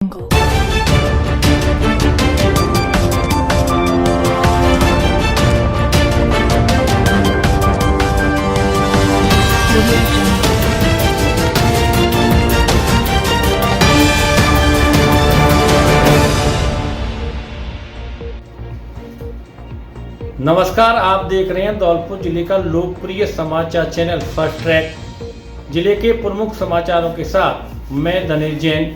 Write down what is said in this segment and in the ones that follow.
नमस्कार, आप देख रहे हैं धौलपुर जिले का लोकप्रिय समाचार चैनल फर्स्ट ट्रैक। जिले के प्रमुख समाचारों के साथ मैं धनेश जैन।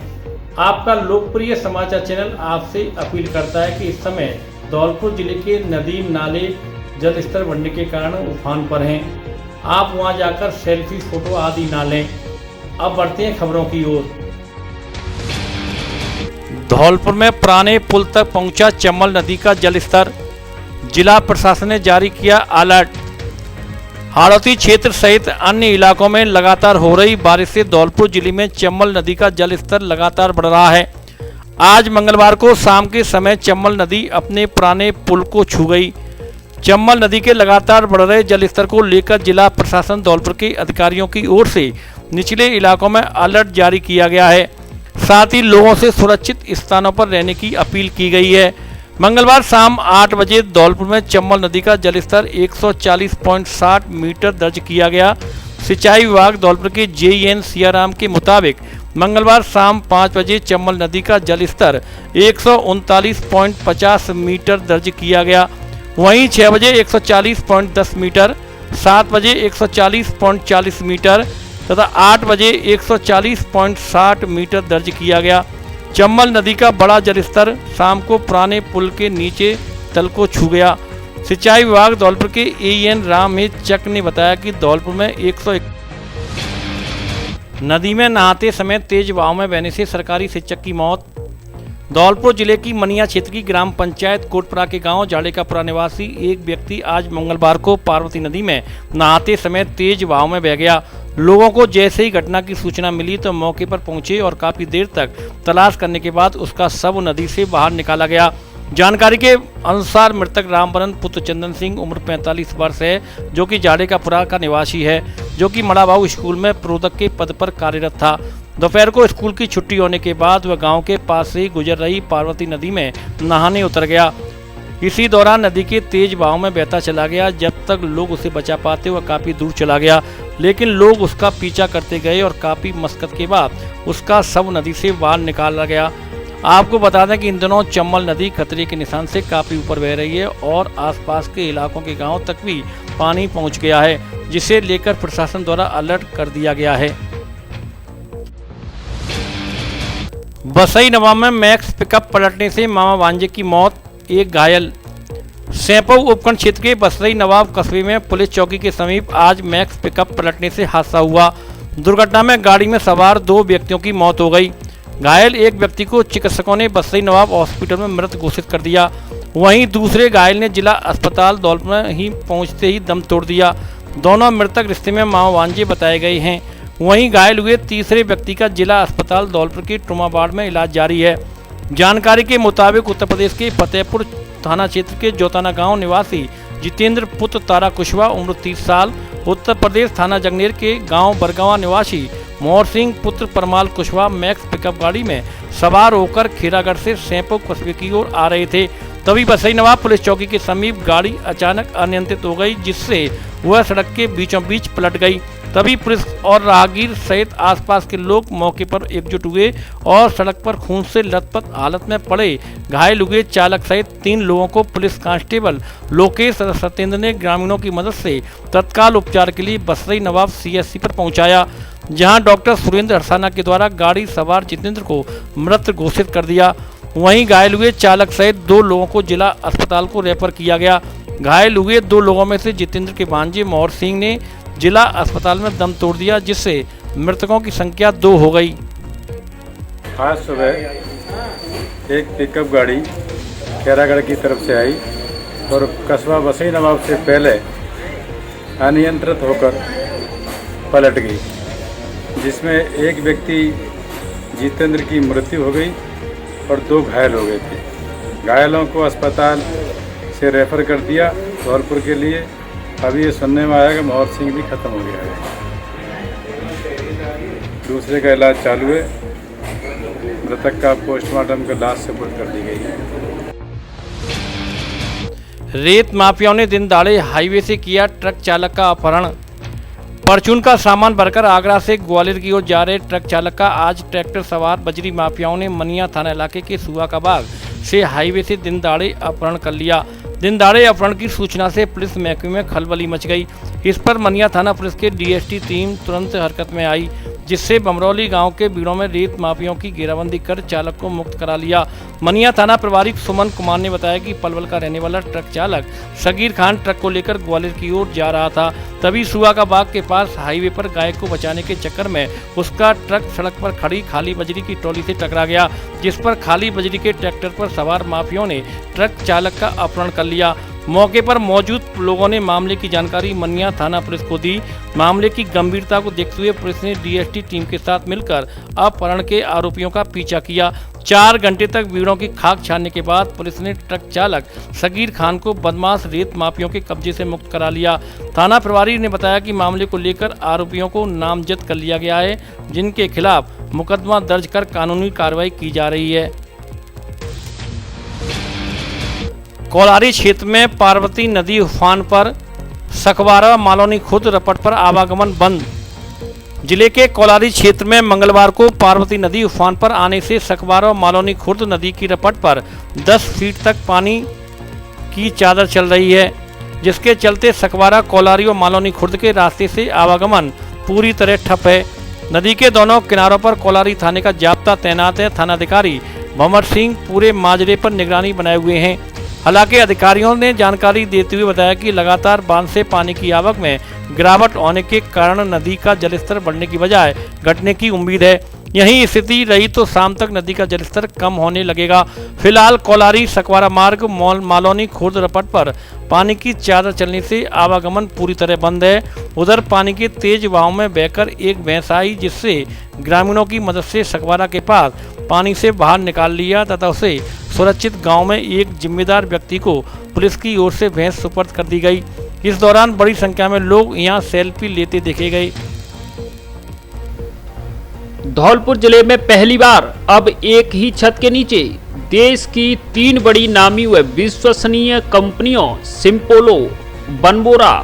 आपका लोकप्रिय समाचार चैनल आपसे अपील करता है कि इस समय धौलपुर जिले के नदी नाले जल स्तर बढ़ने के कारण उफान पर हैं। आप वहां जाकर सेल्फी, फोटो आदि ना लें। अब बढ़ते हैं खबरों की ओर। धौलपुर में पुराने पुल तक पहुंचा चम्बल नदी का जल स्तर। जिला प्रशासन ने जारी किया अलर्ट। हाड़ौती क्षेत्र सहित अन्य इलाकों में लगातार हो रही बारिश से धौलपुर जिले में चम्बल नदी का जल स्तर लगातार बढ़ रहा है। आज मंगलवार को शाम के समय चम्बल नदी अपने पुराने पुल को छू गई। चम्बल नदी के लगातार बढ़ रहे जल स्तर को लेकर जिला प्रशासन धौलपुर के अधिकारियों की ओर से निचले इलाकों में अलर्ट जारी किया गया है। साथ ही लोगों से सुरक्षित स्थानों पर रहने की अपील की गई है। मंगलवार शाम 8 बजे धौलपुर में चम्बल नदी का जलस्तर 140.60 मीटर दर्ज किया गया। सिंचाई विभाग धौलपुर के जेईएन सियाराम के मुताबिक मंगलवार शाम 5 बजे चम्बल नदी का जलस्तर 139.50 मीटर दर्ज किया गया। वहीं 6 बजे 140.10 मीटर, 7 बजे 140.40 मीटर तथा 8 बजे 140.60 मीटर दर्ज किया गया। चम्बल नदी का बड़ा जलस्तर शाम को पुराने पुल के नीचे तल को छू गया। सिंचाई विभाग धौलपुर के एएन रामहेत चक ने बताया कि धौलपुर में 100 नदी में नहाते समय तेज बहाव में बहने से सरकारी शिक्षक की मौत। धौलपुर जिले की मनिया क्षेत्र की ग्राम पंचायत कोटपरा के गांव जाड़ेकापुरा निवासी एक व्यक्ति आज मंगलवार को पार्वती नदी में नहाते समय तेज बहाव में बह गया। लोगों को जैसे ही घटना की सूचना मिली तो मौके पर पहुंचे और काफी देर तक तलाश करने के बाद उसका शव नदी से बाहर निकाला गया। जानकारी के अनुसार मृतक रामबरन पुत्र चंदन सिंह उम्र 45 वर्ष है, जो कि जाड़ेकापुरा का निवासी है, जो कि मड़ाबाऊ स्कूल में प्रबंधक के पद पर कार्यरत था। दोपहर को स्कूल की छुट्टी होने के बाद वह गांव के पास से गुजर रही पार्वती नदी में नहाने उतर गया। इसी दौरान नदी के तेज बहाव में बहता चला गया। जब तक लोग उसे बचा पाते वह काफी दूर चला गया, लेकिन लोग उसका पीछा करते गए और काफी मशक्कत के बाद उसका शव नदी से बाहर निकाला गया। आपको बता दें कि इन दिनों चम्बल नदी खतरे के निशान से काफी ऊपर बह रही है और आसपास के इलाकों के गांव तक भी पानी पहुंच गया है, जिसे लेकर प्रशासन द्वारा अलर्ट कर दिया गया है। बसई नवाब में मैक्स पिकअप पलटने से मामा भांजे की मौत, एक घायल। सैंपऊ उपखंड क्षेत्र के बसई नवाब कस्बे में पुलिस चौकी के समीप आज मैक्स पिकअप पलटने से हादसा हुआ। दुर्घटना में गाड़ी में सवार 2 व्यक्तियों की मौत हो गई। घायल एक व्यक्ति को चिकित्सकों ने बसई नवाब हॉस्पिटल में मृत घोषित कर दिया। वहीं दूसरे घायल ने जिला अस्पताल धौलपुर में ही पहुंचते ही दम तोड़ दिया। दोनों मृतक रिश्ते में मामा भांजे बताए गए हैं। वहीं घायल हुए तीसरे व्यक्ति का जिला अस्पताल धौलपुर के ट्रॉमा वार्ड में इलाज जारी है। जानकारी के मुताबिक उत्तर प्रदेश के फतेहपुर थाना क्षेत्र के जोताना गांव निवासी जितेंद्र पुत्र तारा कुशवाहा उम्र 30 साल, उत्तर प्रदेश थाना जंगनेर के गांव बरगावा निवासी मोहर सिंह पुत्र परमाल कुशवाहा मैक्स पिकअप गाड़ी में सवार होकर खेरागढ़ से सैंपऊ कस्बे की ओर आ रहे थे। तभी बसई नवाब पुलिस चौकी के समीप गाड़ी अचानक अनियंत्रित हो गई, जिससे वह सड़क के बीचों बीच पलट गई। तभी पुलिस और राहगीर सहित आसपास के लोग मौके पर एकजुट हुए और सड़क पर खून से लथपथ हालत में पड़े घायल हुए चालक सहित 3 लोगों को पुलिस कांस्टेबल लोकेश सत्येंद्र ने ग्रामीणों की मदद से तत्काल उपचार के लिए बसई नवाब सीएचसी पर पहुंचाया, जहां डॉक्टर सुरेंद्र हरसाना के द्वारा गाड़ी सवार जितेंद्र को मृत घोषित कर दिया। वहीं घायल हुए चालक सहित 2 लोगों को जिला अस्पताल को रेफर किया गया। घायल हुए 2 लोगों में से जितेंद्र के भांजे मोहर सिंह ने जिला अस्पताल में दम तोड़ दिया, जिससे मृतकों की संख्या 2 हो गई। आज सुबह एक पिकअप गाड़ी खेरागढ़ की तरफ से आई और कस्बा बसई नवाब से पहले अनियंत्रित होकर पलट गई, जिसमें एक व्यक्ति जितेंद्र की मृत्यु हो गई और 2 घायल हो गए थे। घायलों को अस्पताल से रेफर कर दिया धौलपुर के लिए। अभी ये सुनने में आया कि मोहर सिंह भी खत्म हो गया है। दूसरे का इलाज चालू है। मृतक का पोस्टमार्टम कर लाश सुपुर्द कर दी गई है। रेत माफियाओं ने दिन दहाड़े हाईवे से किया ट्रक चालक का अपहरण। परचून का सामान भरकर आगरा से ग्वालियर की ओर जा रहे ट्रक चालक का आज ट्रैक्टर सवार बजरी माफियाओं ने मनिया थाना इलाके के सुआ का बाग से हाईवे से दिन दहाड़े अपहरण कर लिया। दिन दहाड़े अपहरण की सूचना से पुलिस महकमे में खलबली मच गई। इस पर मनिया थाना पुलिस के डीएसटी टीम तुरंत हरकत में आई, जिससे बमरौली गांव के बीड़ों में रेत माफियाओं की घेराबंदी कर चालक को मुक्त करा लिया। मनिया थाना प्रभारी सुमन कुमार ने बताया कि पलवल का रहने वाला ट्रक चालक सगीर खान ट्रक को लेकर ग्वालियर की ओर जा रहा था। तभी सुआ का बाग के पास हाईवे पर गाय को बचाने के चक्कर में उसका ट्रक सड़क पर खड़ी खाली बजरी की ट्रॉली से टकरा गया, जिस पर खाली बजरी के ट्रैक्टर पर सवार माफियाओं ने ट्रक चालक का अपहरण कर लिया। मौके पर मौजूद लोगों ने मामले की जानकारी मनिया थाना पुलिस को दी। मामले की गंभीरता को देखते हुए पुलिस ने डीएसटी टीम के साथ मिलकर अपहरण के आरोपियों का पीछा किया। 4 घंटे तक भीड़ों की खाक छानने के बाद पुलिस ने ट्रक चालक सगीर खान को बदमाश रेत माफियाओं के कब्जे से मुक्त करा लिया। थाना प्रभारी ने बताया कि मामले को लेकर आरोपियों को नामजद कर लिया गया है, जिनके खिलाफ मुकदमा दर्ज कर कानूनी कार्रवाई की जा रही है। कोलारी क्षेत्र में पार्वती नदी उफान पर, सकवारा मालौनी खुर्द रपट पर आवागमन बंद। जिले के कोलारी क्षेत्र में मंगलवार को पार्वती नदी उफान पर आने से सकवारा मालौनी खुर्द नदी की रपट पर 10 फीट तक पानी की चादर चल रही है, जिसके चलते सकवारा, कोलारी और मालौनी खुर्द के रास्ते से आवागमन पूरी तरह ठप है। नदी के दोनों किनारों पर कोलारी थाने का जाब्ता तैनात है। थानाधिकारी भंवर सिंह पूरे माजरे पर निगरानी बनाए हुए हैं। हालांकि अधिकारियों ने जानकारी देते हुए बताया कि लगातार बांध से पानी की आवक में गिरावट होने के कारण नदी का जलस्तर बढ़ने की बजाय घटने की उम्मीद है। यही स्थिति रही तो शाम तक नदी का जलस्तर कम होने लगेगा। फिलहाल कोलारी सकवारा मार्ग मालौनी खुर्द रपट पर पानी की चादर चलने से आवागमन पूरी तरह बंद है। उधर पानी के तेज बहाव में बहकर एक भैंस आई, जिससे ग्रामीणों की मदद से सकवारा के पास पानी से बाहर निकाल लिया तथा उसे सुरक्षित गांव में एक जिम्मेदार व्यक्ति को पुलिस की ओर से भैंस सुपर्द कर दी गई। इस दौरान बड़ी संख्या में लोग यहां सेल्फी लेते देखे गए। धौलपुर जिले में पहली बार अब एक ही छत के नीचे देश की 3 बड़ी नामी व विश्वसनीय कंपनियों सिम्पोलो, बनबोरा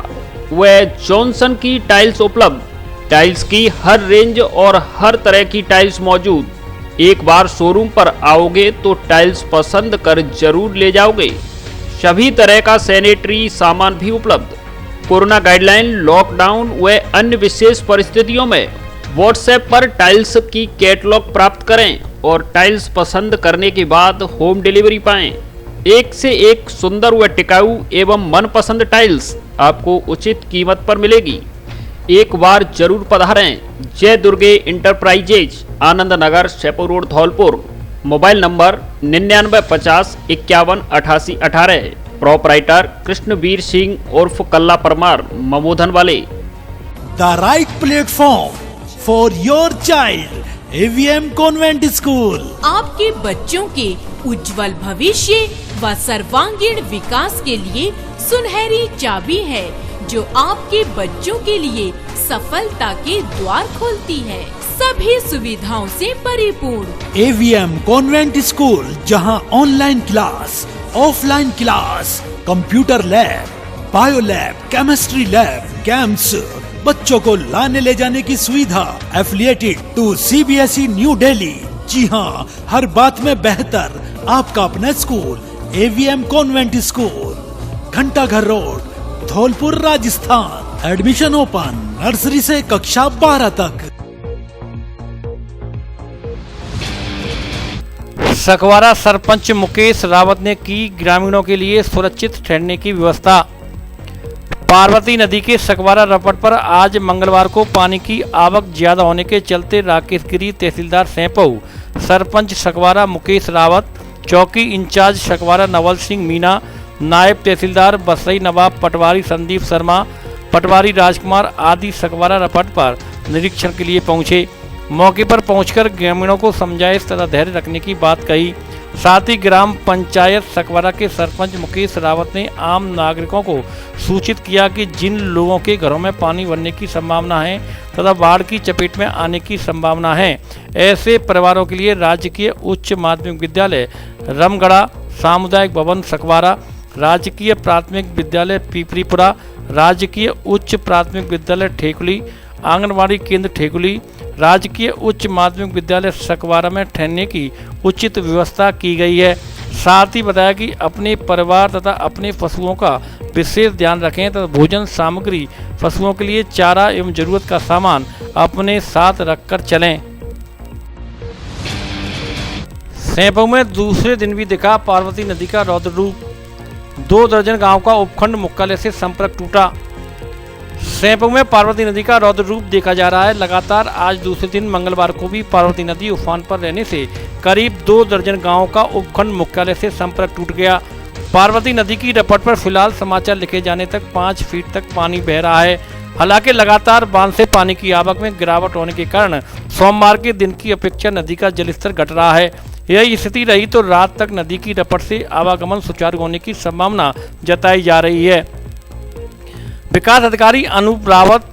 व जॉनसन की टाइल्स उपलब्ध। टाइल्स की हर रेंज और हर तरह की टाइल्स मौजूद। एक बार शोरूम पर आओगे तो टाइल्स पसंद कर जरूर ले जाओगे। सभी तरह का सैनिटरी सामान भी उपलब्ध। कोरोना गाइडलाइन, लॉकडाउन व अन्य विशेष परिस्थितियों में व्हाट्सएप पर टाइल्स की कैटलॉग प्राप्त करें और टाइल्स पसंद करने के बाद होम डिलीवरी पाएं। एक से एक सुंदर व टिकाऊ एवं मनपसंद टाइल्स आपको उचित कीमत पर मिलेगी। एक बार जरूर पधारें। Jai Durge enterprises, Anand Nagar, Shepur road, Dholpur. Mobile number 9950 51 88 18। Proprietor Krishnaveer Singh उर्फ कल्ला परमार, ममोधन वाले। The right platform for your child, AVM Convent School। आपके बच्चों के उज्जवल भविष्य व सर्वांगीण विकास के लिए सुनहरी चाबी है, जो आपके बच्चों के लिए सफलता के द्वार खोलती है, सभी सुविधाओं से परिपूर्ण। AVM Convent School, जहां online class, offline class, computer lab, bio lab, chemistry lab, campus, बच्चों को लाने ले जाने की सुविधा। Affiliated to CBSE new Delhi. जी हाँ, हर बात में बेहतर आपका अपना school AVM convent school, Ghantaghar road, Dholpur, Rajasthan. Admission open, nursery से कक्षा 12 तक। सकवारा सरपंच मुकेश रावत ने की ग्रामीणों के लिए सुरक्षित ठहरने की व्यवस्था। पार्वती नदी के सकवारा रपट पर आज मंगलवार को पानी की आवक ज्यादा होने के चलते राकेशगिरी तहसीलदार सैंपऊ, सरपंच सकवारा मुकेश रावत, चौकी इंचार्ज सकवारा नवल सिंह मीना, नायब तहसीलदार बसई नवाब पटवारी संदीप शर्मा, पटवारी राजकुमार आदि सकवारा रपट पर निरीक्षण के लिए पहुंचे। मौके पर पहुंचकर ग्रामीणों को समझाइश तथा धैर्य रखने की बात कही। साथ ही ग्राम पंचायत सकवारा के सरपंच मुकेश रावत ने आम नागरिकों को सूचित किया कि जिन लोगों के घरों में पानी भरने की संभावना है तथा बाढ़ की चपेट में आने की संभावना है, ऐसे परिवारों के लिए राजकीय उच्च माध्यमिक विद्यालय रमगढ़ा, सामुदायिक भवन सकवारा, राजकीय प्राथमिक विद्यालय पीपरीपुरा, राजकीय उच्च प्राथमिक विद्यालय ठेकुली, आंगनबाड़ी केंद्र ठेकुली, राजकीय उच्च माध्यमिक विद्यालय सकवारा में ठहरने की उचित व्यवस्था की गई है। साथ ही बताया कि अपने परिवार तथा अपने पशुओं का विशेष ध्यान रखें तथा भोजन सामग्री, पशुओं के लिए चारा एवं जरूरत का सामान अपने साथ रखकर चलें। सैंपऊ में दूसरे दिन भी दिखा पार्वती नदी का रौद्र रूप, 2 दर्जन गांव का उपखंड मुख्यालय से संपर्क टूटा। सैंपऊ में पार्वती नदी का रौद्र रूप देखा जा रहा है। लगातार आज दूसरे दिन मंगलवार को भी पार्वती नदी उफान पर रहने से करीब 2 दर्जन गांवों का उपखंड मुख्यालय से संपर्क टूट गया। पार्वती नदी की रपट पर फिलहाल समाचार लिखे जाने तक 5 फीट तक पानी बह रहा है। हालांकि लगातार बांध से पानी की आवक में गिरावट होने के कारण सोमवार के दिन की अपेक्षा नदी का जलस्तर घट रहा है। यह स्थिति रही तो रात तक नदी की रपट से आवागमन सुचारू होने की संभावना जताई जा रही है। विकास अधिकारी अनूप रावत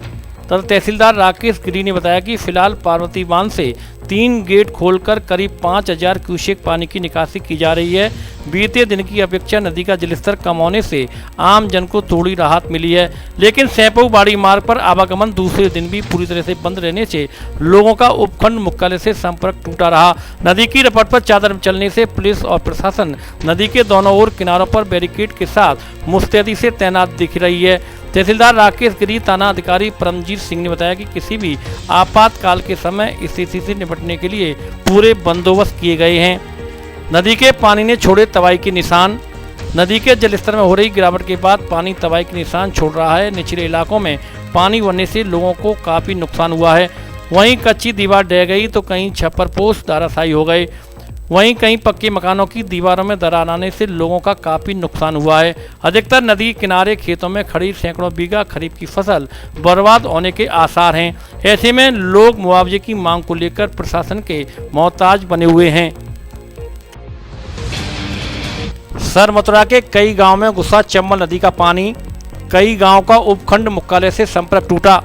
तथा तहसीलदार राकेश गिरी ने बताया कि फिलहाल पार्वती बांध से 3 गेट खोलकर करीब 5000 क्यूसेक पानी की निकासी की जा रही है। बीते दिन की अपेक्षा नदी का जलस्तर कम होने से आम जन को थोड़ी राहत मिली है, लेकिन सैंपऊ बाड़ी मार्ग पर आवागमन दूसरे दिन भी पूरी तरह से बंद रहने से लोगों का उपखंड मुख्यालय से संपर्क टूटा रहा। नदी की रपट पर चादर चलने से पुलिस और प्रशासन नदी के दोनों ओर किनारों पर बैरिकेड के साथ मुस्तैदी से तैनात दिख रही है। तहसीलदार राकेश गिरी, थाना अधिकारी परमजीत सिंह ने बताया कि किसी भी आपातकाल के समय स्थिति से निपटने के लिए पूरे बंदोबस्त किए गए हैं। नदी के पानी ने छोड़े तबाही के निशान। नदी के जलस्तर में हो रही गिरावट के बाद पानी तबाही के निशान छोड़ रहा है। निचले इलाकों में पानी बढ़ने से लोगों को काफ़ी नुकसान हुआ है। वहीं कच्ची दीवार ढह गई तो कहीं छप्परपोश धराशायी हो गए। वहीं कई पक्के मकानों की दीवारों में दरार आने से लोगों का काफ़ी नुकसान हुआ है। अधिकतर नदी किनारे खेतों में खड़ी सैकड़ों बीघा खरीफ की फसल बर्बाद होने के आसार हैं। ऐसे में लोग मुआवजे की मांग को लेकर प्रशासन के मोहताज बने हुए हैं। सरमथुरा के कई गांव में घुसा चंबल नदी का पानी, कई गांव का उपखंड मुख्यालय से संपर्क टूटा।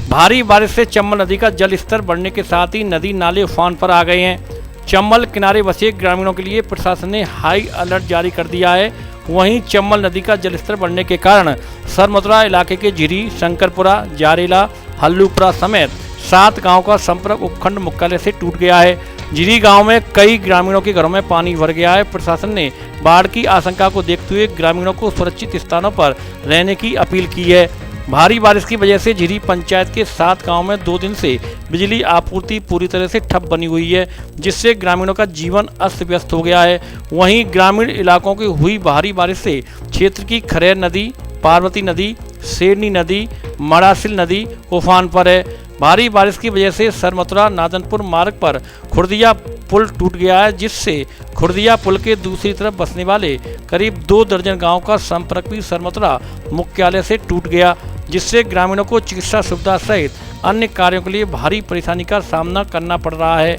भारी बारिश से चंबल नदी का जल स्तर बढ़ने के साथ ही नदी नाले उफान पर आ गए हैं। चंबल किनारे बसे ग्रामीणों के लिए प्रशासन ने हाई अलर्ट जारी कर दिया है। वहीं चंबल नदी का जलस्तर बढ़ने के कारण सरमथुरा इलाके के झिरी, शंकरपुरा, जारेला, हल्लूपुरा समेत 7 गांव का संपर्क उपखंड मुख्यालय से टूट गया है। झिरी गांव में कई ग्रामीणों के घरों में पानी भर गया है। प्रशासन ने बाढ़ की आशंका को देखते हुए ग्रामीणों को सुरक्षित स्थानों पर रहने की अपील की है। भारी बारिश की वजह से झिरी पंचायत के 7 गांव में 2 दिन से बिजली आपूर्ति पूरी तरह से ठप बनी हुई है, जिससे ग्रामीणों का जीवन अस्त व्यस्त हो गया है। वहीं ग्रामीण इलाकों की हुई भारी बारिश से क्षेत्र की खरेर नदी, पार्वती नदी, शेरनी नदी, मड़ासिल नदी उफान पर है। भारी बारिश की वजह से सरमथुरा नादनपुर मार्ग पर खुर्दिया पुल टूट गया है, जिससे खुर्दिया पुल के दूसरी तरफ बसने वाले करीब 2 दर्जन गांव का संपर्क भी सरमथुरा मुख्यालय से टूट गया, जिससे ग्रामीणों को चिकित्सा सुविधा सहित अन्य कार्यों के लिए भारी परेशानी का सामना करना पड़ रहा है।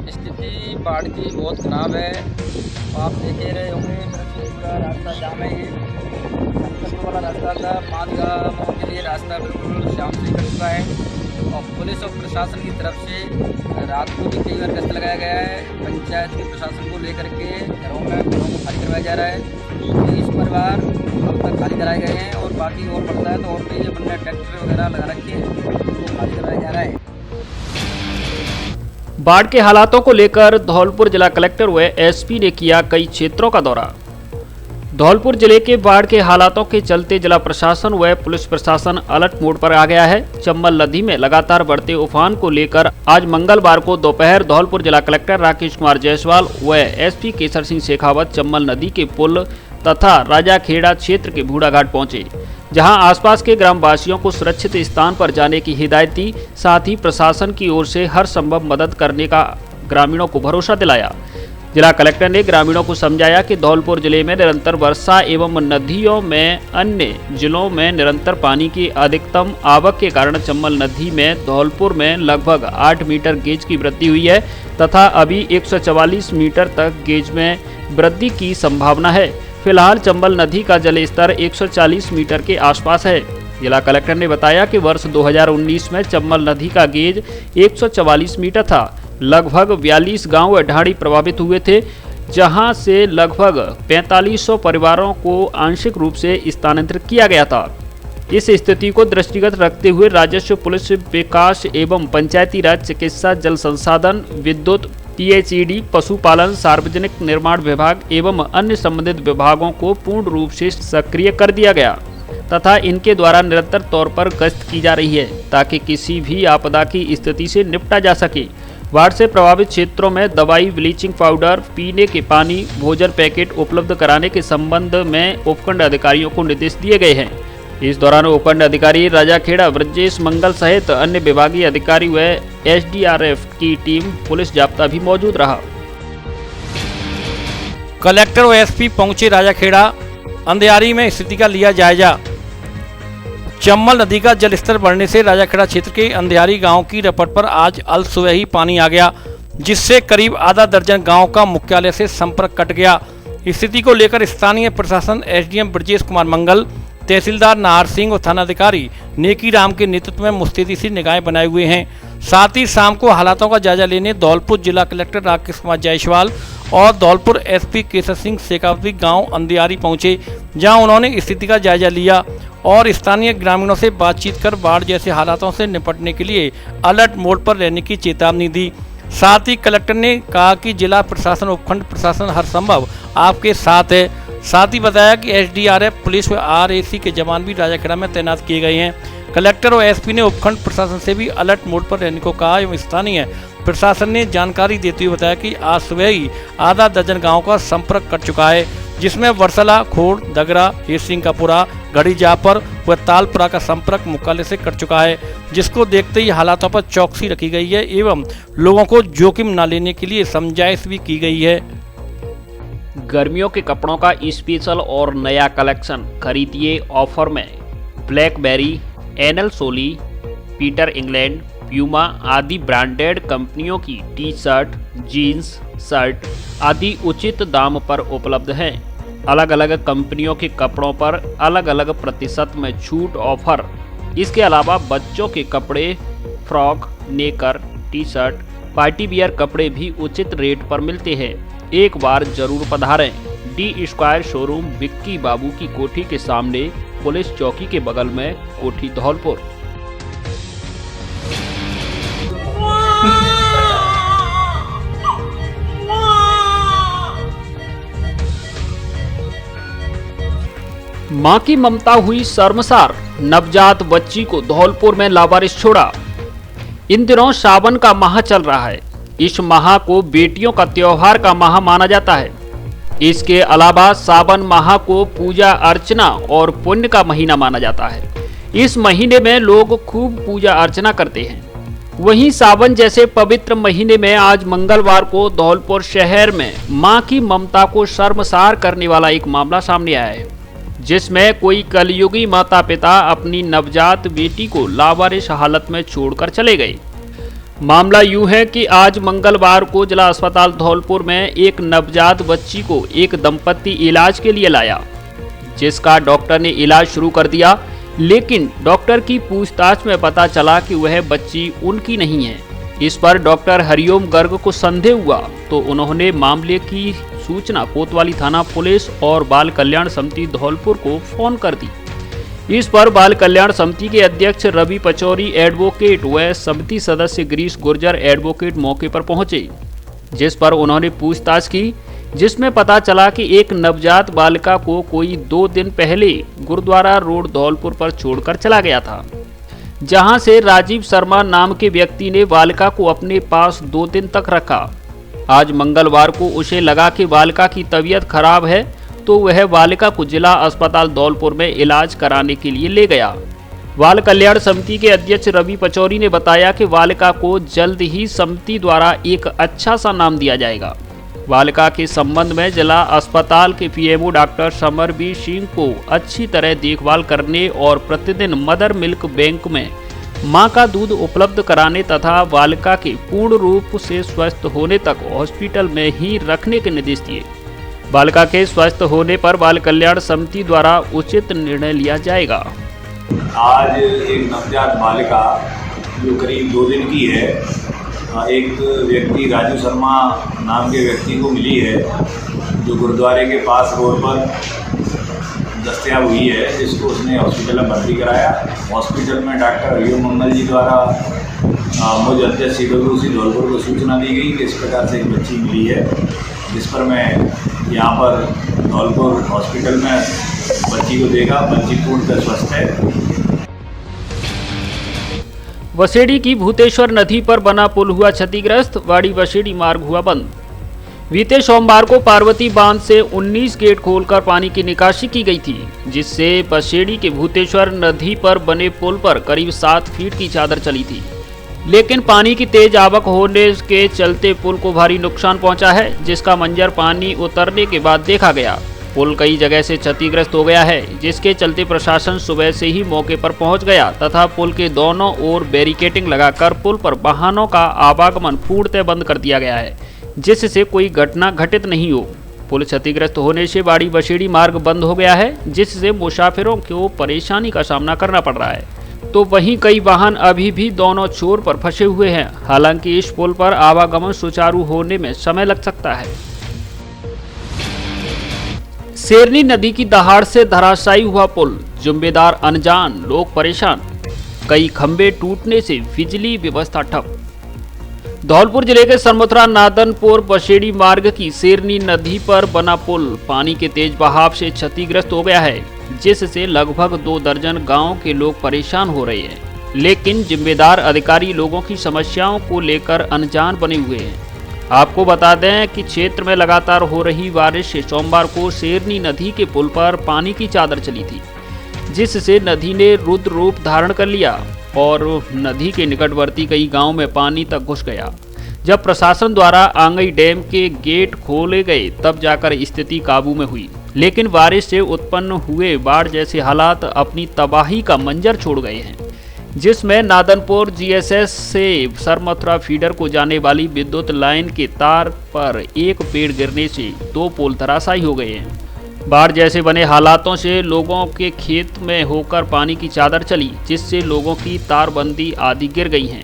स्थिति बाढ़ की बहुत खराब है। आप देख ही रहे होंगे, पूरा रास्ता जाम है। ये वाला रास्ता था, 5 गाँवों के लिए रास्ता बिल्कुल शाम से कट चुका है। और पुलिस और प्रशासन की तरफ से रात को भी कई बार गश्त लगाया गया है। पंचायत के प्रशासन को लेकर के घरों को खाली करवाया जा रहा है। 20 परिवार अब तक खाली कराए गए हैं और बाकी और बढ़ता है तो और भी अपने ट्रैक्टर वगैरह लगा रखे हैं, उनको खाली करवाया जा रहा है। बाढ़ के हालातों को लेकर धौलपुर जिला कलेक्टर व एसपी ने किया कई क्षेत्रों का दौरा। धौलपुर जिले के बाढ़ के हालातों के चलते जिला प्रशासन व पुलिस प्रशासन अलर्ट मोड पर आ गया है। चंबल नदी में लगातार बढ़ते उफान को लेकर आज मंगलवार को दोपहर धौलपुर जिला कलेक्टर राकेश कुमार जायसवाल व एसपी केसर सिंह शेखावत चंबल नदी के पुल तथा राजाखेड़ा क्षेत्र के बूढ़ा घाट पहुंचे, जहां आसपास के ग्रामवासियों को सुरक्षित स्थान पर जाने की हिदायत दी। साथ ही प्रशासन की ओर से हर संभव मदद करने का ग्रामीणों को भरोसा दिलाया। जिला कलेक्टर ने ग्रामीणों को समझाया कि धौलपुर जिले में निरंतर वर्षा एवं नदियों में अन्य जिलों में निरंतर पानी की अधिकतम आवक के कारण चंबल नदी में धौलपुर में लगभग 8 मीटर गेज की वृद्धि हुई है तथा अभी 144 मीटर तक गेज में वृद्धि की संभावना है। फिलहाल चंबल नदी का जल स्तर 140 मीटर के आसपास है। जिला कलेक्टर ने बताया कि वर्ष 2019 में चंबल नदी का गेज 144 मीटर था। लगभग 42 गांव व ढाणी प्रभावित हुए थे, जहां से लगभग 4500 परिवारों को आंशिक रूप से स्थानांतरित किया गया था। इस स्थिति को दृष्टिगत रखते हुए राजस्व, पुलिस, विकास एवं पंचायती राज, चिकित्सा, जल संसाधन, विद्युत, PHED, पशुपालन, सार्वजनिक निर्माण विभाग एवं अन्य संबंधित विभागों को पूर्ण रूप से सक्रिय कर दिया गया तथा इनके द्वारा निरंतर तौर पर गश्त की जा रही है ताकि किसी भी आपदा की स्थिति से निपटा जा सके। बाढ़ से प्रभावित क्षेत्रों में दवाई, ब्लीचिंग पाउडर, पीने के पानी, भोजन पैकेट उपलब्ध कराने के संबंध में उपखंड अधिकारियों को निर्देश दिए गए हैं। इस दौरान उपखंड अधिकारी राजाखेड़ा ब्रजेश मंगल सहित अन्य विभागीय अधिकारी व SDRF की टीम, पुलिस जाब्ता भी मौजूद रहा। कलेक्टर व SP पहुंचे राजाखेड़ा, अंधियारी में स्थिति का लिया जायजा। चंबल नदी का जल स्तर बढ़ने से राजाखेड़ा क्षेत्र के अंधियारी गांव की रपट पर आज अल सुबह ही पानी आ गया, जिससे करीब आधा दर्जन गांव का मुख्यालय से संपर्क कट गया। स्थिति को लेकर स्थानीय प्रशासन SDM ब्रजेश कुमार मंगल, तहसीलदार नाहर सिंह और थानाधिकारी नेकी राम के नेतृत्व में मुस्तैदी सी निगाहें बनाए हुए हैं। साथ ही शाम को हालातों का जायजा लेने धौलपुर जिला कलेक्टर राकेश कुमार जायसवाल और धौलपुर SP केसर सिंह शेखावती गांव अंधियारी पहुंचे, जहां उन्होंने स्थिति का जायजा लिया और स्थानीय ग्रामीणों से बातचीत कर बाढ़ जैसे हालातों से निपटने के लिए अलर्ट मोड पर रहने की चेतावनी दी। साथ ही कलेक्टर ने कहा कि जिला प्रशासन, उपखंड प्रशासन हर संभव आपके साथ है। साथ ही बताया कि SDRF, पुलिस व RAC के जवान भी राजाखेड़ा में तैनात किए गए हैं। कलेक्टर और SP ने उपखंड प्रशासन से भी अलर्ट मोड पर रहने को कहा एवं स्थानीय प्रशासन ने जानकारी देते हुए बताया कि आज सुबह ही आधा दर्जन गाँव का संपर्क कर चुका है, जिसमें वर्सला, खोड़, दगरा, हेसिंगपुरा, घड़ी जापर व तालपुरा का संपर्क मुख्यालय से कर चुका है, जिसको देखते ही हालातों पर चौकसी रखी गई है एवं लोगों को जोखिम न लेने के लिए समझाइश भी की गई है। गर्मियों के कपड़ों का स्पेशल और नया कलेक्शन खरीदिए ऑफर में। ब्लैकबेरी, एनएल सोली, पीटर इंग्लैंड, प्यूमा आदि ब्रांडेड कंपनियों की टी-शर्ट, जीन्स, शर्ट आदि उचित दाम पर उपलब्ध हैं। अलग अलग कंपनियों के कपड़ों पर अलग अलग प्रतिशत में छूट ऑफर। इसके अलावा बच्चों के कपड़े, फ्रॉक, नेकर, टी-शर्ट, पार्टी वियर कपड़े भी उचित रेट पर मिलते हैं। एक बार जरूर पधारें। D स्क्वायर शोरूम, विक्की बाबू की कोठी के सामने, पुलिस चौकी के बगल में, कोठी धौलपुर। मां की ममता हुई शर्मसार, नवजात बच्ची को धौलपुर में लावारिस छोड़ा। इन दिनों सावन का माह चल रहा है। इस माह को बेटियों का त्योहार का माह माना जाता है। इसके अलावा सावन माह को पूजा अर्चना और पुण्य का महीना माना जाता है। इस महीने में लोग खूब पूजा अर्चना करते हैं। वहीं सावन जैसे पवित्र महीने में आज मंगलवार को धौलपुर शहर में मां की ममता को शर्मसार करने वाला एक मामला सामने आया है, जिसमें कोई कलयुगी माता पिता अपनी नवजात बेटी को लावारिस हालत में छोड़कर चले गए। मामला यूं है कि आज मंगलवार को जिला अस्पताल धौलपुर में एक नवजात बच्ची को एक दंपत्ति इलाज के लिए लाया, जिसका डॉक्टर ने इलाज शुरू कर दिया, लेकिन डॉक्टर की पूछताछ में पता चला कि वह बच्ची उनकी नहीं है। इस पर डॉक्टर हरिओम गर्ग को संदेह हुआ तो उन्होंने मामले की सूचना कोतवाली थाना पुलिस और बाल कल्याण समिति धौलपुर को फोन कर दी। इस पर बाल कल्याण समिति के अध्यक्ष रवि पचौरी एडवोकेट व समिति सदस्य गिरीश गुर्जर एडवोकेट मौके पर पहुंचे, जिस पर उन्होंने पूछताछ की, जिसमें पता चला कि एक नवजात बालिका को कोई 2 दिन पहले गुरुद्वारा रोड धौलपुर पर छोड़कर चला गया था, जहां से राजीव शर्मा नाम के व्यक्ति ने बालिका को अपने पास 2 दिन तक रखा। आज मंगलवार को उसे लगा कि बालिका की तबीयत खराब है, तो वह बालिका को जिला अस्पताल धौलपुर में इलाज कराने के लिए ले गया। बाल कल्याण समिति के अध्यक्ष रवि पचौरी ने बताया कि बालिका को जल्द ही समिति द्वारा एक अच्छा सा नाम दिया जाएगा। बालिका के संबंध में जिला अस्पताल के पीएमओ डॉक्टर समरवीर सिंह को अच्छी तरह देखभाल करने और प्रतिदिन मदर मिल्क बैंक में मां का दूध उपलब्ध कराने तथा बालिका के पूर्ण रूप से स्वस्थ होने तक हॉस्पिटल में ही रखने के निर्देश दिए। बालिका के स्वस्थ होने पर बाल कल्याण समिति द्वारा उचित निर्णय लिया जाएगा। आज एक नवजात बालिका जो करीब 2 दिन की है, एक व्यक्ति राजू शर्मा नाम के व्यक्ति को मिली है, जो गुरुद्वारे के पास रोड पर दस्तयाब हुई है, जिसको उसने हॉस्पिटल में भर्ती कराया। हॉस्पिटल में डॉक्टर हरिओम मंगल जी द्वारा मुझे अध्यक्ष CWC धौलपुर को सूचना दी गई कि इस प्रकार से एक बच्ची मिली है, जिस पर मैं यहाँ पर धौलपुर हॉस्पिटल में बच्ची को देखा। बच्ची पूर्णतः स्वस्थ है। वसेड़ी की भूतेश्वर नदी पर बना पुल हुआ क्षतिग्रस्त, वाड़ी वसेड़ी मार्ग हुआ बंद। बीते सोमवार को पार्वती बांध से 19 गेट खोलकर पानी की निकासी की गई थी, जिससे वसेड़ी के भूतेश्वर नदी पर बने पुल पर करीब 7 फीट की चादर चली थी। लेकिन पानी की तेज आवक होने के चलते पुल को भारी नुकसान पहुंचा है, जिसका मंजर पानी उतरने के बाद देखा गया। पुल कई जगह से क्षतिग्रस्त हो गया है, जिसके चलते प्रशासन सुबह से ही मौके पर पहुंच गया तथा पुल के दोनों ओर बैरिकेडिंग लगाकर पुल पर वाहनों का आवागमन पूर्णतः बंद कर दिया गया है, जिससे कोई घटना घटित नहीं हो। पुल क्षतिग्रस्त होने से बाड़ी वसेड़ी मार्ग बंद हो गया है, जिससे मुसाफिरों को परेशानी का सामना करना पड़ रहा है। तो वहीं कई वाहन अभी भी दोनों छोर पर फंसे हुए हैं। हालांकि इस पुल पर आवागमन सुचारू होने में समय लग सकता है। शेरनी नदी की दहाड़ से धराशायी हुआ पुल, जिम्मेदार अनजान, लोग परेशान। कई खंभे टूटने से बिजली व्यवस्था ठप। धौलपुर जिले के सरमथुरा नादनपुर वसेड़ी मार्ग की शेरनी नदी पर बना पुल पानी के तेज बहाव से क्षतिग्रस्त हो गया है, जिससे लगभग 2 दर्जन गांव के लोग परेशान हो रहे हैं। लेकिन जिम्मेदार अधिकारी लोगों की समस्याओं को लेकर अनजान बने हुए हैं। आपको बता दें कि क्षेत्र में लगातार हो रही बारिश से सोमवार को शेरनी नदी के पुल पर पानी की चादर चली थी, जिससे नदी ने रुद्र रूप धारण कर लिया और नदी के निकटवर्ती कई गांव में पानी तक घुस गया। जब प्रशासन द्वारा आंगई डैम के गेट खोले गए तब जाकर स्थिति काबू में हुई, लेकिन बारिश से उत्पन्न हुए बाढ़ जैसे हालात अपनी तबाही का मंजर छोड़ गए हैं, जिसमें नादनपुर GSS से सरमथुरा फीडर को जाने वाली विद्युत लाइन के तार पर एक पेड़ गिरने से 2 पोल धराशायी हो गए हैं। बाढ़ जैसे बने हालातों से लोगों के खेत में होकर पानी की चादर चली, जिससे लोगों की तारबंदी आदि गिर गई हैं।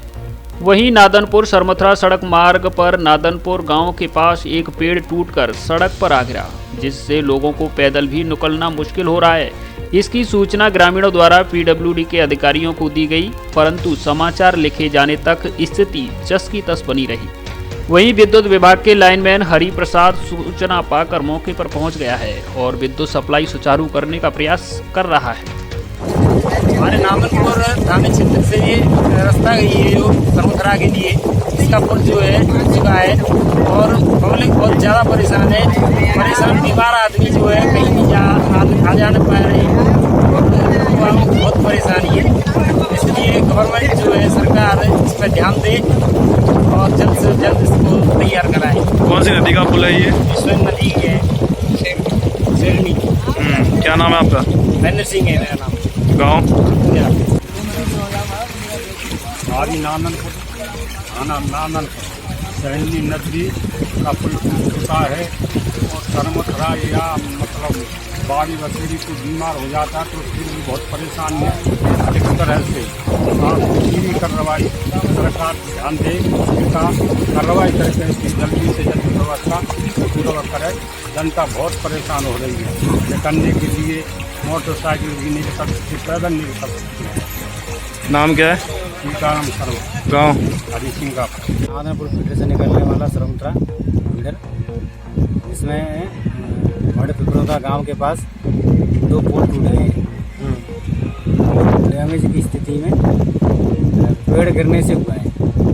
वहीं नादनपुर सरमथुरा सड़क मार्ग पर नादनपुर गांव के पास एक पेड़ टूटकर सड़क पर आ गिरा, जिससे लोगों को पैदल भी निकलना मुश्किल हो रहा है। इसकी सूचना ग्रामीणों द्वारा PWD के अधिकारियों को दी गई, परंतु समाचार लिखे जाने तक स्थिति जस की तस बनी रही। वहीं विद्युत विभाग के लाइनमैन हरि प्रसाद सूचना पाकर मौके पर पहुंच गया है और विद्युत सप्लाई सुचारू करने का प्रयास कर रहा है। हमारे नादनपुर थाने क्षेत्र से ये रास्ता गई है जो सरमथुरा के लिए, इसका पुल जो है टूट चुका है और पब्लिक बहुत ज़्यादा परेशान है। परेशान बीमार आदमी जो है कहीं नहीं आ जाने पा रहे हैं और युवाओं को बहुत परेशानी है। इसलिए गवर्नमेंट जो है सरकार इस पर ध्यान दे और जल्द से जल्द इसको तैयार कराए। कौन सी नदी का पुल है ये? विश्व नदी है शेरनी। क्या नाम है आपका? महेंद्र सिंह है मेरा नाम। गाँव? हमारी नादनपुर थाना नादनपुर शेरनी नदी का पुल टूट चुका है और सरमथुरा या मतलब बाड़ी वसेड़ी को बीमार हो जाता है तो फिर भी बहुत परेशानी है। इस तरह से पूरी कार्रवाई सरकार ध्यान दे, इसका कार्रवाई करके इसकी जल्दी से जल्दी व्यवस्था पूरा करे। जनता बहुत परेशान हो रही है। ये करने के लिए मोटरसाइकिल भी नहीं कर सकती, पैदल नहीं कर सकती। नाम क्या है? सीताराम सर्व। गाँव? हरी सिंह का। नादनपुर फीडर से निकलने वाला सरमथुरा फीडर, इसमें बड़े पिपरोदा गांव के पास 2 पोल टूट गए हैं। डैमेज की स्थिति में पेड़ गिरने से हुआ है।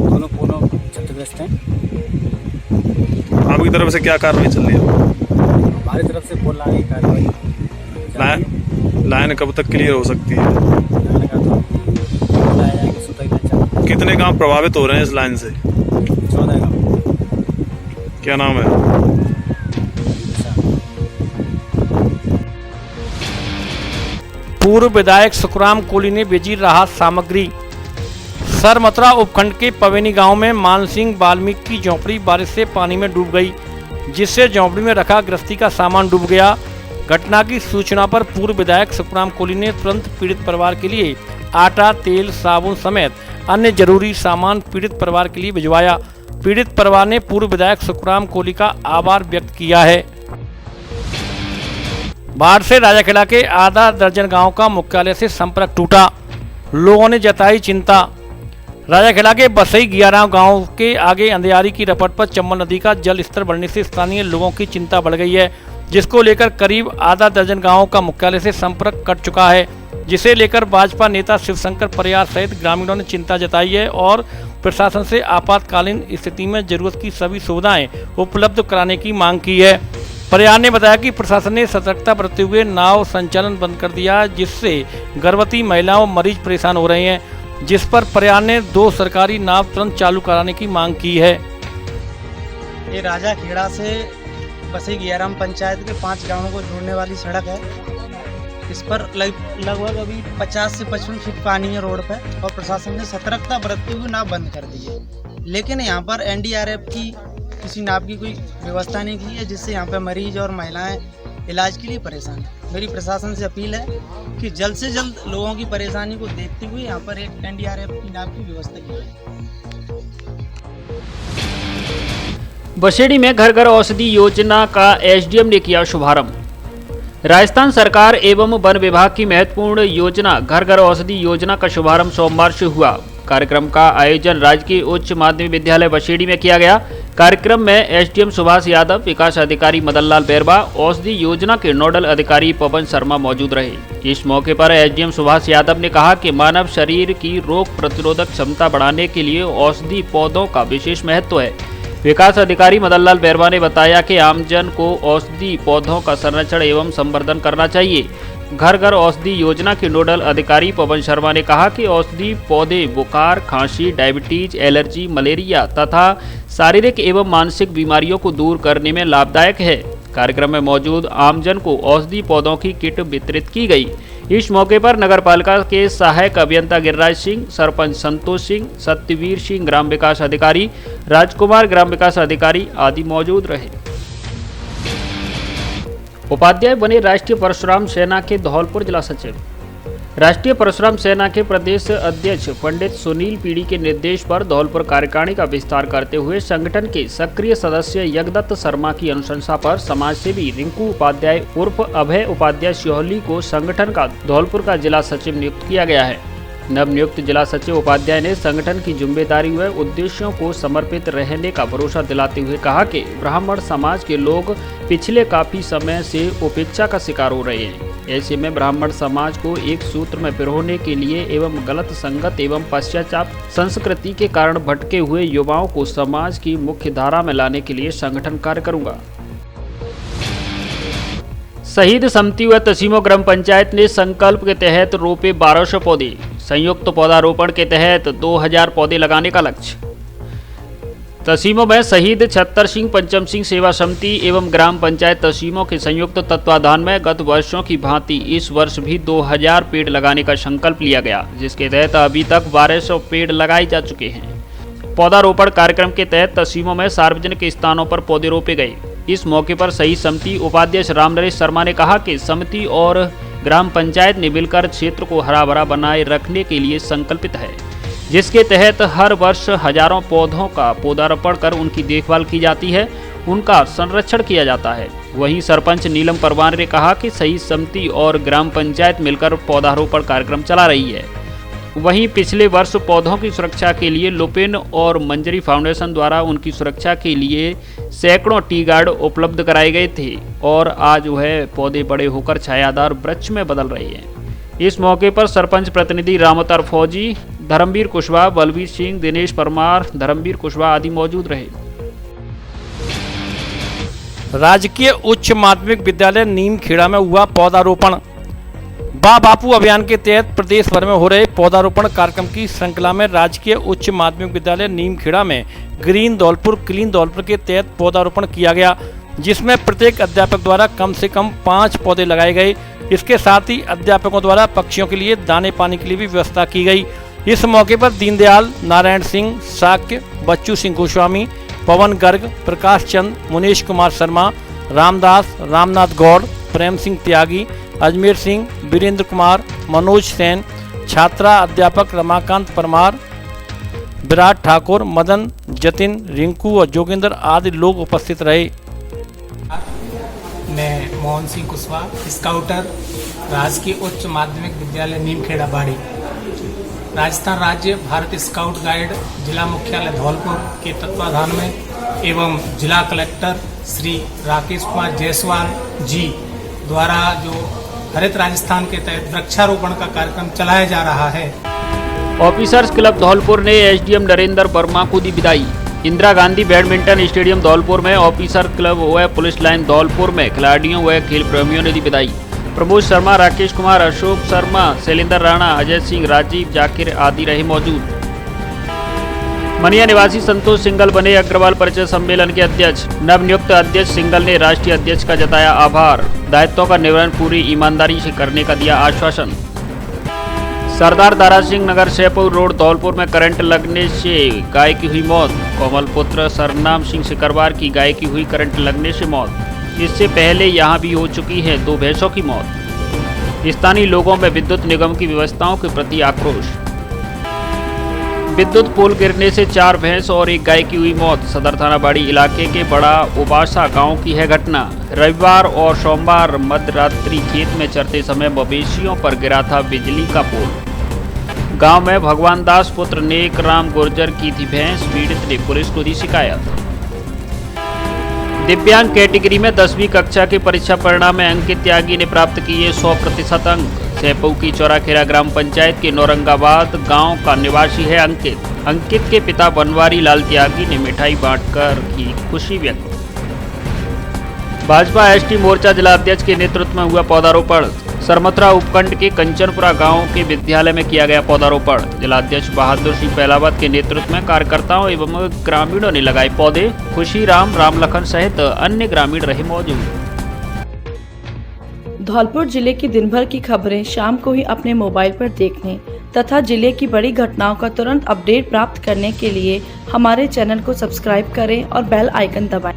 दोनों पोलों क्षतिग्रस्त हैं। आपकी तरफ से क्या कार्रवाई चल रही है? हमारी तरफ से पोल आगे कार्रवाई। लाइन कब तक क्लियर हो सकती है? लाइन का तो लाया जाएगा सुतई। कितने गांव प्रभावित हो रहे हैं इस लाइन से? 14 गाँव। क्या नाम है? पूर्व विधायक सुखराम कोहली ने भेजी राहत सामग्री। सरमथुरा उपखंड के पवेनी गांव में मानसिंह वाल्मीकि की झोंपड़ी बारिश से पानी में डूब गई, जिससे झोंपड़ी में रखा गृहस्थी का सामान डूब गया। घटना की सूचना पर पूर्व विधायक सुखराम कोहली ने तुरंत पीड़ित परिवार के लिए आटा, तेल, साबुन समेत अन्य जरूरी सामान पीड़ित परिवार के लिए भिजवाया। पीड़ित परिवार ने पूर्व विधायक सुखराम कोहली का आभार व्यक्त किया है। बाढ़ से राजाखेड़ा के आधा दर्जन गांव का मुख्यालय से संपर्क टूटा, लोगों ने जताई चिंता। राजाखेड़ा के बसई गियाराम गांव के आगे अंधियारी की रपट पर चंबल नदी का जल स्तर बढ़ने से स्थानीय लोगों की चिंता बढ़ गई है, जिसको लेकर करीब आधा दर्जन गांवों का मुख्यालय से संपर्क कट चुका है, जिसे लेकर भाजपा नेता शिवशंकर परियार सहित ग्रामीणों ने चिंता जताई है और प्रशासन से आपातकालीन स्थिति में जरूरत की सभी सुविधाएं उपलब्ध कराने की मांग की है। परियार ने बताया कि प्रशासन ने सतर्कता बरतते हुए नाव संचालन बंद कर दिया, जिससे गर्भवती महिलाओं और मरीज परेशान हो रहे हैं, जिस पर परियार ने 2 सरकारी नाव तुरंत चालू कराने की मांग की है। ये राजाखेड़ा से बसई गियाराम पंचायत के 5 गांवों को जोड़ने वाली सड़क है। इस पर लगभग अभी 50 से 55 फीट पानी है रोड पे और प्रशासन ने सतर्कता बरतते हुए नाव बंद कर दी है, लेकिन यहाँ पर एनडीआरएफ की किसी नाव की कोई व्यवस्था नहीं की है, जिससे यहाँ पे मरीज और महिलाएं इलाज के लिए परेशान है। मेरी प्रशासन से अपील है कि जल्द से जल्द लोगों की परेशानी को देखते हुए यहाँ पर एक एनडीआरएफ की नाव की व्यवस्था की जाए। बसेड़ी में घर घर औषधि योजना का एसडीएम ने किया शुभारंभ। राजस्थान सरकार एवं वन विभाग की महत्वपूर्ण योजना घर घर औषधि योजना का शुभारंभ सोमवार से हुआ। कार्यक्रम का आयोजन राजकीय उच्च माध्यमिक विद्यालय बसेड़ी में किया गया। कार्यक्रम में एसडीएम सुभाष यादव, विकास अधिकारी मदनलाल बैरवा, औषधि योजना के नोडल अधिकारी पवन शर्मा मौजूद रहे। इस मौके पर एसडीएम सुभाष यादव ने कहा कि मानव शरीर की रोग प्रतिरोधक क्षमता बढ़ाने के लिए औषधि पौधों का विशेष महत्व है। विकास अधिकारी मदनलाल बैरवा ने बताया कि आमजन को औषधि पौधों का संरक्षण एवं संवर्धन करना चाहिए। घर घर औषधि योजना के नोडल अधिकारी पवन शर्मा ने कहा कि औषधि पौधे बुखार, खांसी, डायबिटीज, एलर्जी, मलेरिया तथा शारीरिक एवं मानसिक बीमारियों को दूर करने में लाभदायक है। कार्यक्रम में मौजूद आमजन को औषधि पौधों की किट वितरित की गई। इस मौके पर नगरपालिका के सहायक अभियंता गिरिराज सिंह, सरपंच संतोष सिंह, सत्यवीर सिंह ग्राम विकास अधिकारी, राजकुमार ग्राम विकास अधिकारी आदि मौजूद रहे। उपाध्याय बने राष्ट्रीय परशुराम सेना के धौलपुर जिला सचिव। राष्ट्रीय परशुराम सेना के प्रदेश अध्यक्ष पंडित सुनील पीड़ी के निर्देश पर धौलपुर कार्यकारिणी का विस्तार करते हुए संगठन के सक्रिय सदस्य यज्ञदत्त शर्मा की अनुशंसा पर समाजसेवी रिंकू उपाध्याय उर्फ अभय उपाध्याय सिहोली को संगठन का धौलपुर का जिला सचिव नियुक्त किया गया है। नवनियुक्त जिला सचिव उपाध्याय ने संगठन की जिम्मेदारी व उद्देश्यों को समर्पित रहने का भरोसा दिलाते हुए कहा कि ब्राह्मण समाज के लोग पिछले काफी समय से उपेक्षा का शिकार हो रहे हैं। ऐसे में ब्राह्मण समाज को एक सूत्र में पिरोने के लिए एवं गलत संगत एवं पश्चाताप संस्कृति के कारण भटके हुए युवाओं को समाज की मुख्य धारा में लाने के लिए संगठन कार्य करूंगा। शहीद समिति व तसीमो ग्राम पंचायत ने संकल्प के तहत रोपे 1200 पौधे। संयुक्त पौधारोपण के तहत 2000 पौधे लगाने का लक्ष्य। तसीमो में शहीद छत्तर सिंह पंचम सिंह सेवा समिति एवं ग्राम पंचायत तसीमो के संयुक्त तत्वाधान में गत वर्षों की भांति इस वर्ष भी 2000 पेड़ लगाने का संकल्प लिया गया, जिसके तहत अभी तक 1200 पेड़ लगाए जा चुके हैं। पौधारोपण कार्यक्रम के तहत तसीमो में सार्वजनिक स्थानों पर पौधे रोपे गए। इस मौके पर शहीद समिति उपाध्यक्ष रामनरेश शर्मा ने कहा कि समिति और ग्राम पंचायत ने मिलकर क्षेत्र को हरा भरा बनाए रखने के लिए संकल्पित है, जिसके तहत हर वर्ष हजारों पौधों का पौधारोपण कर उनकी देखभाल की जाती है, उनका संरक्षण किया जाता है। वहीं सरपंच नीलम परवान ने कहा कि शहीद समिति और ग्राम पंचायत मिलकर पौधारोपण कार्यक्रम चला रही है। वहीं पिछले वर्ष पौधों की सुरक्षा के लिए लुपिन और मंजरी फाउंडेशन द्वारा उनकी सुरक्षा के लिए सैकड़ों टी गार्ड उपलब्ध कराए गए थे और आज वह पौधे बड़े होकर छायादार वृक्ष में बदल रहे हैं। इस मौके पर सरपंच प्रतिनिधि रामोतर फौजी, धर्मवीर कुशवाहा, बलवीर सिंह, दिनेश परमार, धर्मवीर कुशवाहा आदि मौजूद रहे। राजकीय उच्च माध्यमिक विद्यालय नीमखेड़ा में हुआ पौधारोपण। बा बापू अभियान के तहत प्रदेश भर में हो रहे पौधारोपण कार्यक्रम की श्रृंखला में राजकीय उच्च माध्यमिक विद्यालय नीमखेड़ा में ग्रीन धौलपुर क्लीन धौलपुर के तहत पौधारोपण किया गया, जिसमें प्रत्येक अध्यापक द्वारा कम से कम 5 पौधे लगाए गए। इसके साथ ही अध्यापकों द्वारा पक्षियों के लिए दाने पानी के लिए भी व्यवस्था की गई। इस मौके पर दीनदयाल, नारायण सिंह शाक्य, बच्चू सिंह गोस्वामी, पवन गर्ग, प्रकाश चंद, मुनीश कुमार शर्मा, रामदास, रामनाथ गौड़, प्रेम सिंह त्यागी, अजमेर सिंह, वीरेंद्र कुमार, मनोज सेन, छात्रा अध्यापक रमाकांत परमार, विराट ठाकुर, मदन, जतिन, रिंकू और जोगिंदर आदि लोग उपस्थित रहे। मैं मोहन सिंह कुशवाहा, स्काउटर, राजकीय उच्च माध्यमिक विद्यालय नीमखेड़ा बाड़ी, राजस्थान राज्य भारत स्काउट गाइड जिला मुख्यालय धौलपुर के तत्वाधान में एवं जिला कलेक्टर श्री राकेश कुमार जायसवाल जी द्वारा जो हरित राजस्थान के तहत वृक्षारोपण का कार्यक्रम चलाया जा रहा है। ऑफिसर्स क्लब धौलपुर ने एसडीएम नरेंद्र वर्मा को दी विदाई। इंदिरा गांधी बैडमिंटन स्टेडियम धौलपुर में ऑफिसर क्लब व पुलिस लाइन धौलपुर में खिलाड़ियों व खेल प्रेमियों ने दी विदाई। प्रमोद शर्मा, राकेश कुमार, अशोक शर्मा, शैलेंद्र राणा, अजय सिंह, राजीव जाकिर आदि रहे मौजूद। मनिया निवासी संतोष सिंगल बने अग्रवाल परिचय सम्मेलन के अध्यक्ष। नवनियुक्त अध्यक्ष सिंगल ने राष्ट्रीय अध्यक्ष का जताया आभार। दायित्वों का निर्वहन पूरी ईमानदारी से करने का दिया आश्वासन। सरदार दारा सिंह नगर शेरपुर रोड धौलपुर में करंट लगने से गाय की हुई मौत। कोमल पुत्र सरनाम सिंह सिकरवार की गाय की हुई करंट लगने से मौत। इससे पहले यहां भी हो चुकी है 2 भैंसों की मौत। स्थानीय लोगों में विद्युत निगम की व्यवस्थाओं के प्रति आक्रोश। विद्युत पोल गिरने से 4 भैंस और 1 गाय की हुई मौत। सदर थाना बाड़ी इलाके के बड़ा उबासा गांव की है घटना। रविवार और सोमवार मध्य रात्रि खेत में चरते समय मवेशियों पर गिरा था बिजली का पोल। गांव में भगवान दास पुत्र नेक राम गुर्जर की थी भैंस। पीड़ित ने पुलिस को दी शिकायत। दिव्यांग कैटेगरी में 10वीं कक्षा के परीक्षा परिणाम में अंकित त्यागी ने प्राप्त किए 100% अंक। सेपऊ की चौराखेड़ा ग्राम पंचायत के नौरंगाबाद गांव का निवासी है अंकित। अंकित के पिता बनवारी लाल त्यागी ने मिठाई बांटकर की खुशी व्यक्त। भाजपा एसटी मोर्चा जिला अध्यक्ष के नेतृत्व में हुआ पौधारोपण। सरमथुरा उपखंड के कंचनपुरा गांव के विद्यालय में किया गया पौधारोपण। जिला अध्यक्ष बहादुर सिंह पहलावत के नेतृत्व में कार्यकर्ताओं एवं ग्रामीणों ने लगाए पौधे। खुशी राम, रामलखन सहित अन्य ग्रामीण रहे मौजूद। धौलपुर जिले की दिन भर की खबरें शाम को ही अपने मोबाइल पर देखने तथा जिले की बड़ी घटनाओं का तुरंत अपडेट प्राप्त करने के लिए हमारे चैनल को सब्सक्राइब करें और बेल आइकन दबाएं।